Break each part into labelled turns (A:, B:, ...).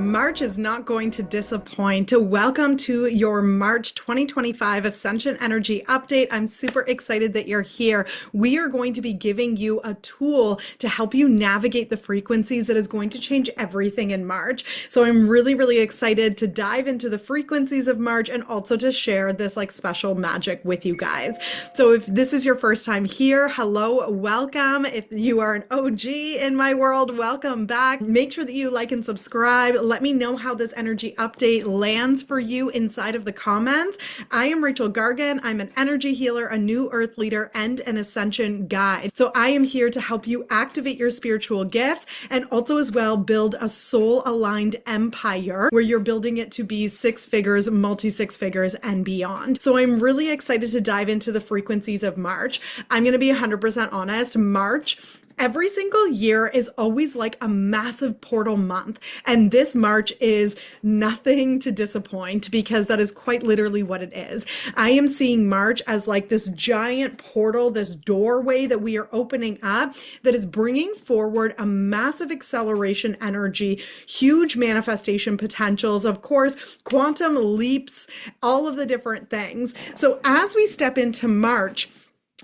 A: March is not going to disappoint. Welcome to your March 2025 Ascension Energy Update. I'm super excited that you're here. We are going to be giving you a tool to help you navigate the frequencies that is going to change everything in March. So I'm really excited to dive into the frequencies of March and also to share this special magic with you guys. So if this is your first time here, hello, welcome. If you are an OG in my world, welcome back. Make sure that you like and subscribe. Let me know how this energy update lands for you inside of the comments. I am Rachel Gargan. I'm an energy healer, a new earth leader, and an ascension guide. So I am here to help you activate your spiritual gifts and also as well build a soul-aligned empire where you're building it to be six figures, multi-six figures, and beyond. So I'm really excited to dive into the frequencies of March. I'm going to be 100% honest. March, every single year is always like a massive portal month. And this March is nothing to disappoint because that is quite literally what it is. I am seeing March as like this giant portal, this doorway that we are opening up that is bringing forward a massive acceleration energy, huge manifestation potentials, of course, quantum leaps, all of the different things. So as we step into March,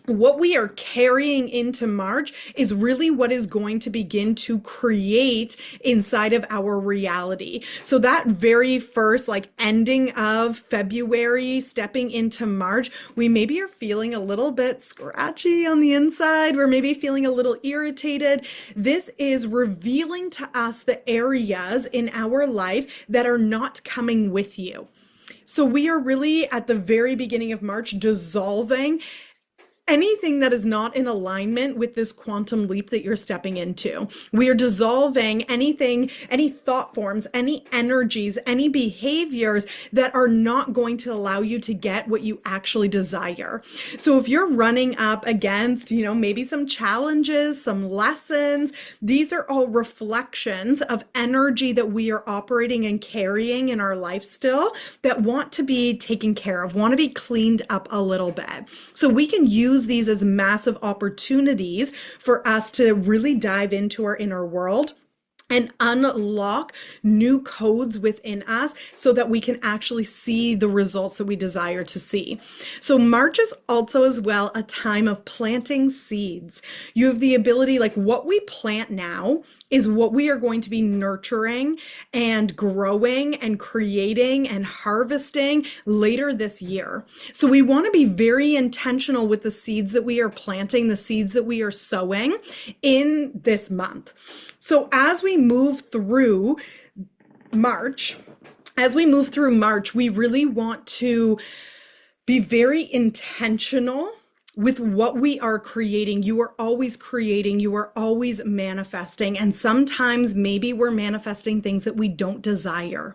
A: what we are carrying into March is really what is going to begin to create inside of our reality. So that very first ending of February, stepping into March, we maybe are feeling a little bit scratchy on the inside. We're maybe feeling a little irritated. This is revealing to us the areas in our life that are not coming with you. So we are really at the very beginning of March dissolving anything that is not in alignment with this quantum leap that you're stepping into. We are dissolving anything, any thought forms, any energies, any behaviors that are not going to allow you to get what you actually desire. So if you're running up against, maybe some challenges, some lessons, these are all reflections of energy that we are operating and carrying in our life still that want to be taken care of, want to be cleaned up a little bit. So we can use these as massive opportunities for us to really dive into our inner world and unlock new codes within us so that we can actually see the results that we desire to see. So March is also as well a time of planting seeds. You have the ability, what we plant now is what we are going to be nurturing and growing and creating and harvesting later this year. So we want to be very intentional with the seeds that we are planting, the seeds that we are sowing in this month. So as we move through March, we really want to be very intentional with what we are creating. You are always creating, you are always manifesting, and sometimes maybe we're manifesting things that we don't desire,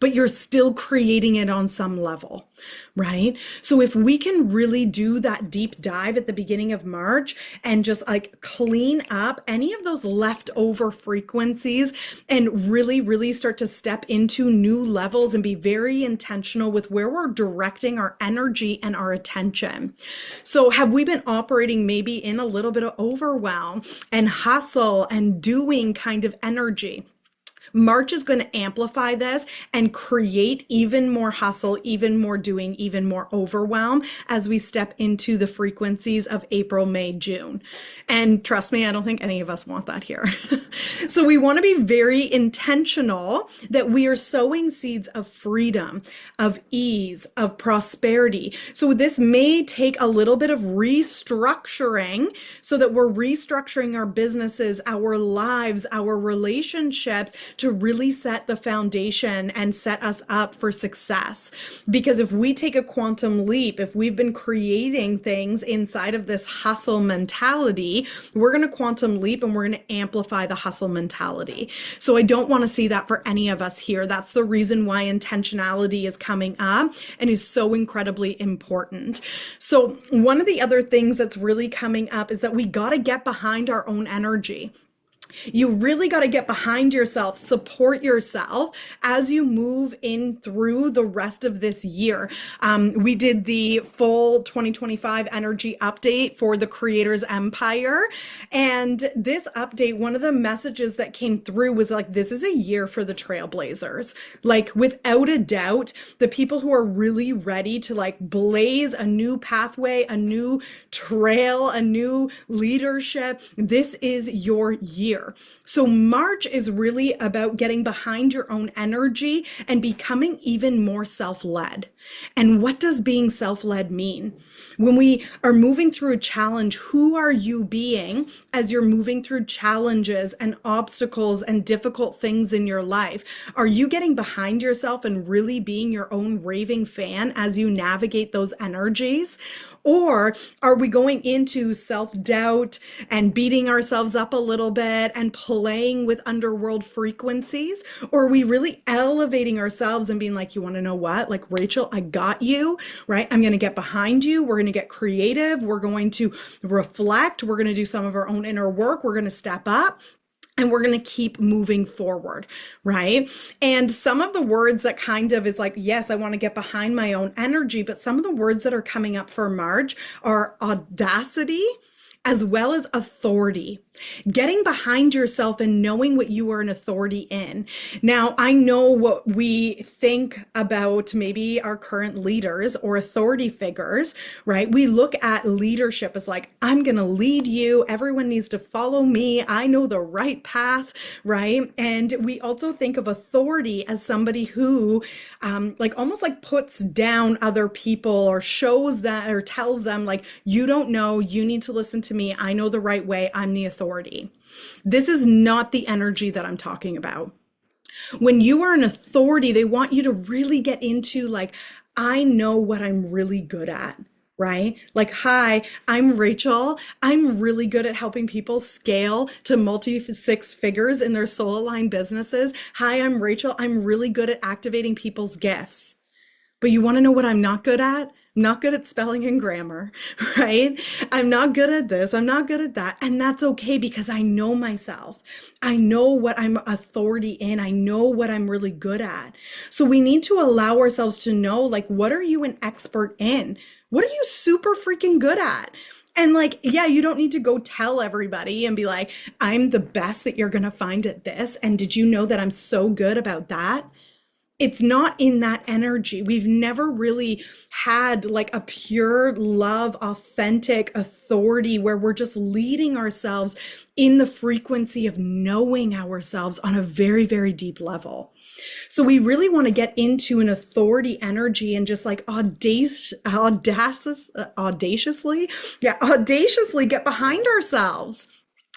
A: but you're still creating it on some level, right? So if we can really do that deep dive at the beginning of March and just clean up any of those leftover frequencies and really start to step into new levels and be very intentional with where we're directing our energy and our attention. So have we been operating maybe in a little bit of overwhelm and hustle and doing kind of energy? March is going to amplify this and create even more hustle, even more doing, even more overwhelm as we step into the frequencies of April, May, June. And trust me, I don't think any of us want that here. So we want to be very intentional that we are sowing seeds of freedom, of ease, of prosperity. So this may take a little bit of restructuring so that we're restructuring our businesses, our lives, our relationships to really set the foundation and set us up for success. Because if we take a quantum leap, if we've been creating things inside of this hustle mentality, we're going to quantum leap and we're going to amplify the hustle mentality. So I don't want to see that for any of us here. That's the reason why intentionality is coming up and is so incredibly important. So one of the other things that's really coming up is that we got to get behind our own energy. You really got to get behind yourself, support yourself as you move in through the rest of this year. We did the full 2025 energy update for the Creator's Empire. And this update, one of the messages that came through was like, this is a year for the trailblazers. Like, without a doubt, the people who are really ready to like blaze a new pathway, a new trail, a new leadership. This is your year. So March is really about getting behind your own energy and becoming even more self-led. And what does being self-led mean? When we are moving through a challenge, who are you being as you're moving through challenges and obstacles and difficult things in your life? Are you getting behind yourself and really being your own raving fan as you navigate those energies? Or are we going into self-doubt and beating ourselves up a little bit and playing with underworld frequencies? Or are we really elevating ourselves and being like, you want to know what? Like, Rachel, I got you, right? I'm going to get behind you. We're going to get creative. We're going to reflect. We're going to do some of our own inner work. We're going to step up. And we're going to keep moving forward, right? And some of the words that kind of is like, yes, I want to get behind my own energy, but some of the words that are coming up for March are audacity, as well as authority. Getting behind yourself and knowing what you are an authority in. Now, I know what we think about maybe our current leaders or authority figures, right? We look at leadership as like, I'm going to lead you. Everyone needs to follow me. I know the right path, right? And we also think of authority as somebody who like almost like puts down other people or shows that or tells them like, you don't know, you need to listen to me. I know the right way. I'm the authority. This is not the energy that I'm talking about. When you are an authority, they want you to really get into like, I know what I'm really good at, right? Like, hi, I'm Rachel. I'm really good at helping people scale to multi-six figures in their soul aligned businesses. Hi, I'm Rachel. I'm really good at activating people's gifts. But you want to know what I'm not good at? I'm not good at spelling and grammar, right? I'm not good at this. I'm not good at that. And that's okay because I know myself. I know what I'm authority in. I know what I'm really good at. So we need to allow ourselves to know, like, what are you an expert in? What are you super freaking good at? And like, yeah, you don't need to go tell everybody and be like, I'm the best that you're going to find at this. And did you know that I'm so good about that? It's not in that energy. We've never really had like a pure love, authentic authority where we're just leading ourselves in the frequency of knowing ourselves on a very, very deep level. So we really want to get into an authority energy and just like audaciously get behind ourselves.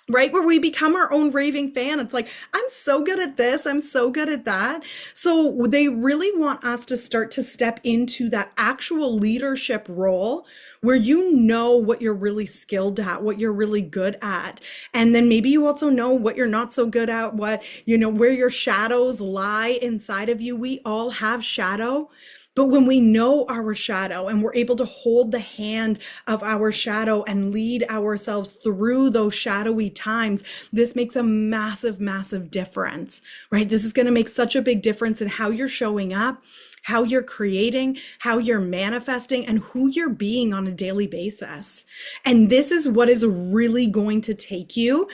A: Right? Where we become our own raving fan. It's like, I'm so good at this. I'm so good at that. So they really want us to start to step into that actual leadership role where you know what you're really skilled at, what you're really good at. And then maybe you also know what you're not so good at, what, you know, where your shadows lie inside of you. We all have shadow. But when we know our shadow and we're able to hold the hand of our shadow and lead ourselves through those shadowy times, this makes a massive, massive difference, right? This is going to make such a big difference in how you're showing up, how you're creating, how you're manifesting, and who you're being on a daily basis. And this is what is really going to take you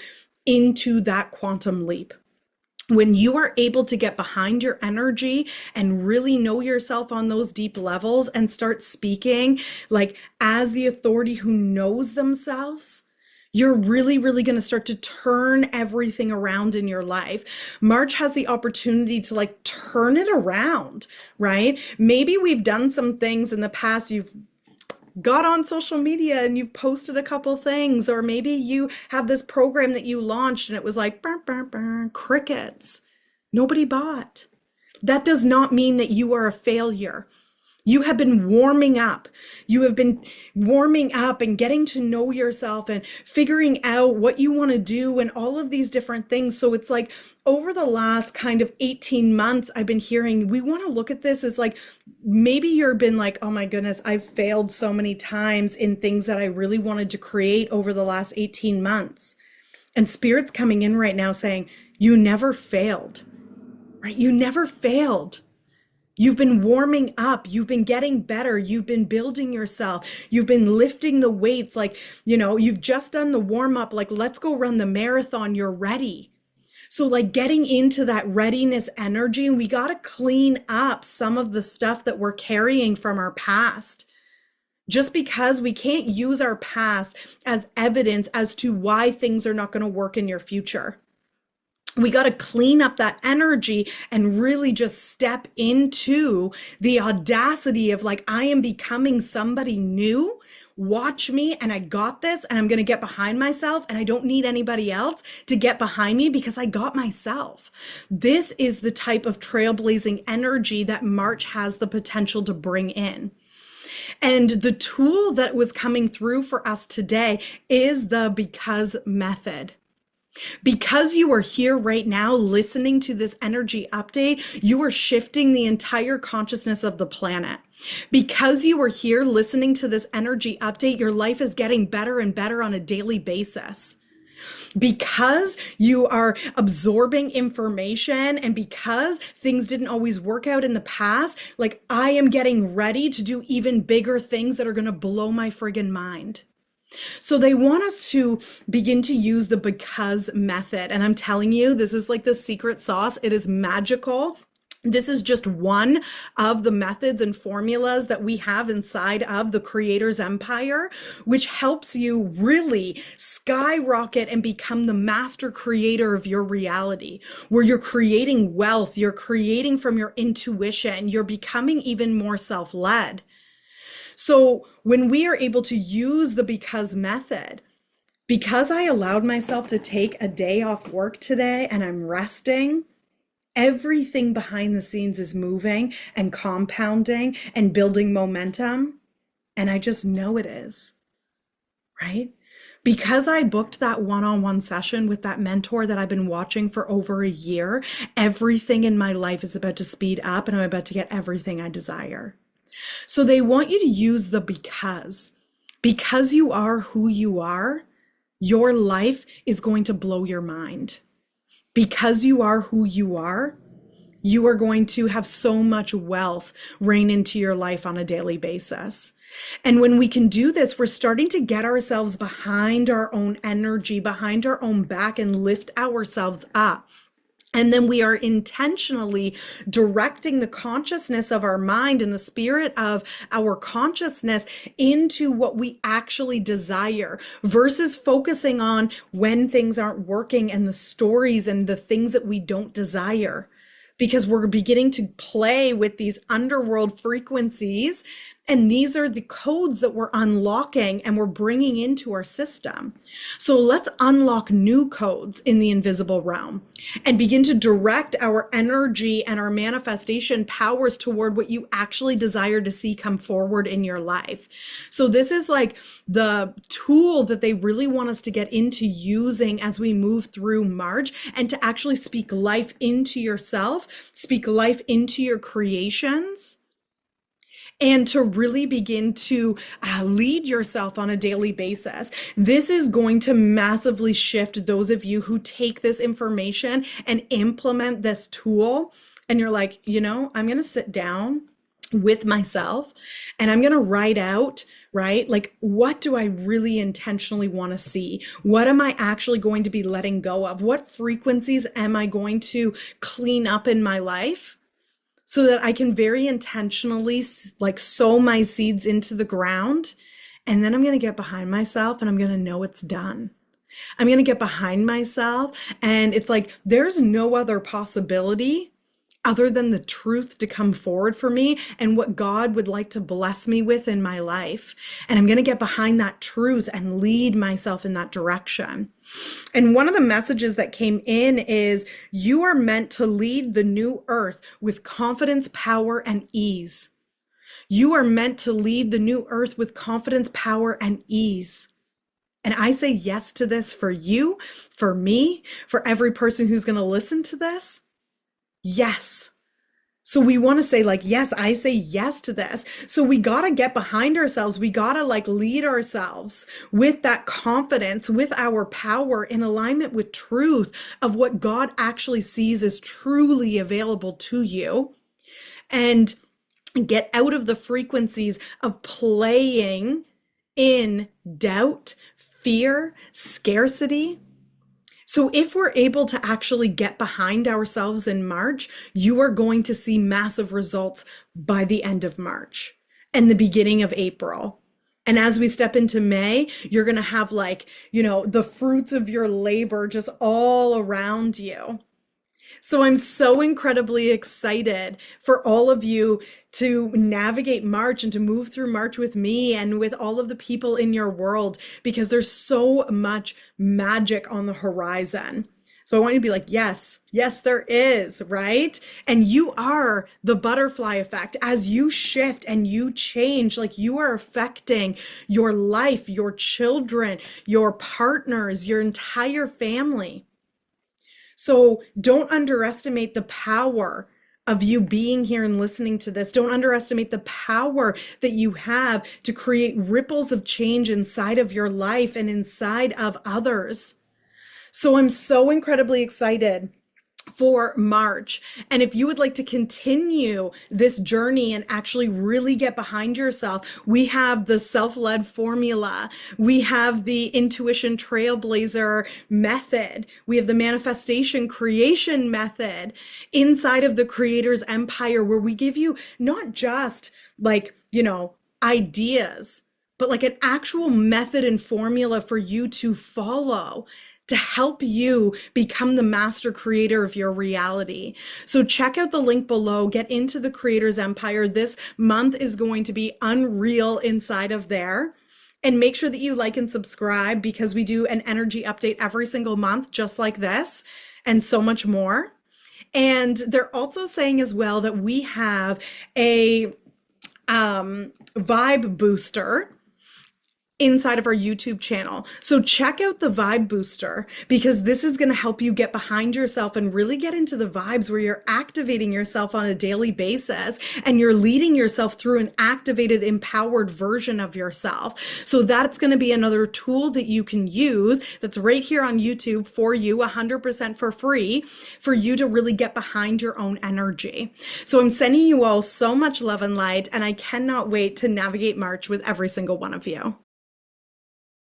A: into that quantum leap. When you are able to get behind your energy and really know yourself on those deep levels and start speaking like as the authority who knows themselves, you're really, really going to start to turn everything around in your life. March has the opportunity to like turn it around, right? Maybe we've done some things in the past. You've got on social media and you've posted a couple things, or maybe you have this program that you launched and it was like burr, burr, burr, crickets. Nobody bought. That does not mean that you are a failure. You have been warming up. You have been warming up and getting to know yourself and figuring out what you want to do and all of these different things. So it's like over the last kind of 18 months, I've been hearing, we want to look at this as like, maybe you've been like, oh my goodness, I've failed so many times in things that I really wanted to create over the last 18 months. And Spirit's coming in right now saying, you never failed, right? You never failed. You've been warming up. You've been getting better. You've been building yourself. You've been lifting the weights. Like, you've just done the warm up. Like, let's go run the marathon. You're ready. So like getting into that readiness energy, and we got to clean up some of the stuff that we're carrying from our past. Just because we can't use our past as evidence as to why things are not going to work in your future. We got to clean up that energy and really just step into the audacity of like, I am becoming somebody new. Watch me, and I got this, and I'm going to get behind myself, and I don't need anybody else to get behind me because I got myself. This is the type of trailblazing energy that March has the potential to bring in. And the tool that was coming through for us today is the because method. Because you are here right now listening to this energy update, you are shifting the entire consciousness of the planet. Because you are here listening to this energy update, your life is getting better and better on a daily basis. Because you are absorbing information, and because things didn't always work out in the past, like I am getting ready to do even bigger things that are going to blow my friggin' mind. So they want us to begin to use the because method. And I'm telling you, this is like the secret sauce. It is magical. This is just one of the methods and formulas that we have inside of the Creator's Empire, which helps you really skyrocket and become the master creator of your reality, where you're creating wealth, you're creating from your intuition, you're becoming even more self-led. So when we are able to use the because method, because I allowed myself to take a day off work today and I'm resting, everything behind the scenes is moving and compounding and building momentum. And I just know it is, right? Because I booked that one-on-one session with that mentor that I've been watching for over a year, everything in my life is about to speed up and I'm about to get everything I desire. So they want you to use the because you are who you are, your life is going to blow your mind. Because you are who you are going to have so much wealth rain into your life on a daily basis. And when we can do this, we're starting to get ourselves behind our own energy, behind our own back, and lift ourselves up. And then we are intentionally directing the consciousness of our mind and the spirit of our consciousness into what we actually desire, versus focusing on when things aren't working and the stories and the things that we don't desire. Because we're beginning to play with these underworld frequencies, and these are the codes that we're unlocking and we're bringing into our system. So let's unlock new codes in the invisible realm and begin to direct our energy and our manifestation powers toward what you actually desire to see come forward in your life. So this is like the tool that they really want us to get into using as we move through March, and to actually speak life into yourself, speak life into your creations, and to really begin to lead yourself on a daily basis. This is going to massively shift those of you who take this information and implement this tool. And you're like, I'm going to sit down with myself and I'm going to write out, right? Like, what do I really intentionally want to see? What am I actually going to be letting go of? What frequencies am I going to clean up in my life? So that I can very intentionally like sow my seeds into the ground. And then I'm going to get behind myself and I'm going to know it's done. I'm going to get behind myself. And it's like, there's no other possibility other than the truth to come forward for me and what God would like to bless me with in my life. And I'm going to get behind that truth and lead myself in that direction. And one of the messages that came in is, you are meant to lead the new earth with confidence, power, and ease. You are meant to lead the new earth with confidence, power, and ease. And I say yes to this for you, for me, for every person who's going to listen to this. Yes. So we want to say like, yes, I say yes to this. So we got to get behind ourselves. We got to like lead ourselves with that confidence, with our power in alignment with truth of what God actually sees as truly available to you, and get out of the frequencies of playing in doubt, fear, scarcity. So if we're able to actually get behind ourselves in March, you are going to see massive results by the end of March and the beginning of April. And as we step into May, you're going to have like, the fruits of your labor just all around you. So I'm so incredibly excited for all of you to navigate March and to move through March with me and with all of the people in your world, because there's so much magic on the horizon. So I want you to be like, yes, yes, there is, right? And you are the butterfly effect. As you shift and you change, like you are affecting your life, your children, your partners, your entire family. So don't underestimate the power of you being here and listening to this. Don't underestimate the power that you have to create ripples of change inside of your life and inside of others. So I'm so incredibly excited for March. And if you would like to continue this journey and actually really get behind yourself, we have the self-led formula. We have the intuition trailblazer method. We have the manifestation creation method inside of the Creator's Empire, where we give you not just like, ideas, but like an actual method and formula for you to follow to help you become the master creator of your reality. So check out the link below, get into the Creator's Empire. This month is going to be unreal inside of there. And make sure that you like and subscribe, because we do an energy update every single month, just like this, and so much more. And they're also saying as well that we have a vibe booster inside of our YouTube channel. So check out the Vibe Booster, because this is going to help you get behind yourself and really get into the vibes where you're activating yourself on a daily basis and you're leading yourself through an activated, empowered version of yourself. So that's going to be another tool that you can use that's right here on YouTube for you, 100% for free, for you to really get behind your own energy. So I'm sending you all so much love and light, and I cannot wait to navigate March with every single one of you.